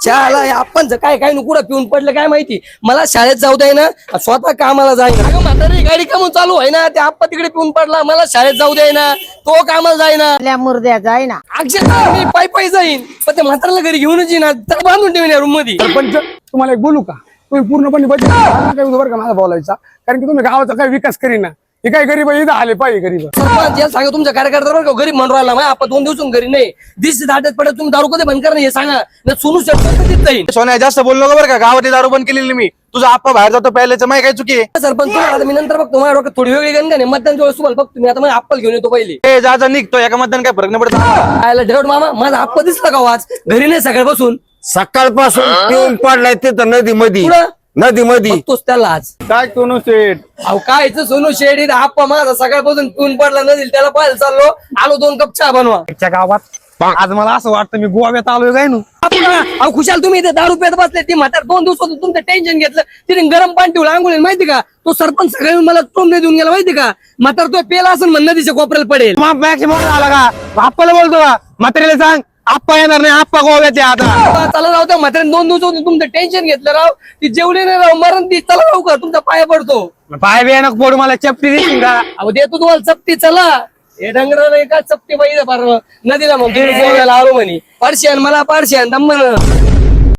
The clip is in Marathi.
शाळा आपण काय काय नुकुडं पिऊन पडलं काय माहिती. मला शाळेत जाऊ द्याय ना, स्वतः कामाला जाईना. अगं म्हातारी गाडी कामून चालू आहे ना, ते आप्पा तिकडे पिऊन पडला, मला शाळेत जाऊ द्याय ना, तो कामाला जाईना. मुर्द्या जाय ना. अक्षरशः मी पायी जाईन, पण ते म्हाताऱ्याला घरी घेऊनच येईना, त्याला बांधून ठेवून या रूम मध्ये. सरपंच तुम्हाला एक बोलू का, तुम्ही पूर्णपणे बजेट बरं का माझा बोलायचा, कारण की तुम्ही गावाचा काही विकास करीना. हे काय गरीब इथं आले पाहिजे गरीब. सरपंच या सांगा तुमच्या कार्यकर्त्यावर गरीब म्हणून राहिला. मग आपण 2 दिवसून घरी नाही, दिसते दाटत पडत, तुम्ही दारू कधी बंद करा हे सांगा ना. सोनू जाईल सोन्या जास्त बोलू नका बरं का, गावात दारू बंद केलेली मी. तुझा आप्पा बाहेर जातो प्यायल्याचं माहिती काय चुकी आहे. सरपंच तुम्हाला मी नंतर बघतो, माझ्या डोक्यात थोडी वेगळी गण का मतदान वेळेस तुम्हाला बघतो मी. आता मला अप्पल घेऊन येतो पहिले. ए जा निघतो एका मतदान काय फरक नाही पडत. आयला ढेवड मामा, माझा अप्पा दिसला का वाच घरी नाही सकाळपासून. सकाळपासून पिऊन पडलाय तिथं नदी मध्ये. पुढं नदी मध्ये बघतोच त्याला आज. काय सोनू शेठ, अहो काय सोनू शेडी आप्पा माझा सकाळपासून पिऊन पडला नदील, त्याला पाहायला चाललो, आलो 2 कप चहा बनवा. च्या गावात आज मला असं वाटतं मी गोव्यात आलोय काय नु. अहो खुशाल तुम्ही इथे दारू पेत बसले. ती म्हातार 2 दिवसातून तुमचं टेन्शन घेतलं, तिने गरम पाणी ठेवलं आंघोळीला माहिती का. तो सरपंच सगळ्यांनी मला टोमणे देऊन गेला माहिती का. म्हातार तो पेला असं म्हणणं नदीच्या कोपऱ्याला पडेल. आला का आप्पाला बोलतो का, म्हातारीला सांग आप्पा येणार नाही, आप्पा गोव्यात आहे आता. चला राव, त्या म्हाताऱ्याने 2 दिवसातून तुमचं टेन्शन घेतलं राव. ती जेवली नाही राव, मरण ती. चला राव का तुमचा पाया पडतो. पाय बी नको पडू, मला चपटी देशील का. अहो देतो तुम्हाला चपटी. चला हे डंगर नाही का चपटी पाहिजे नदीला मग गोव्याला आलो म्हणे. पारशी आण मला, पारशी आण दम.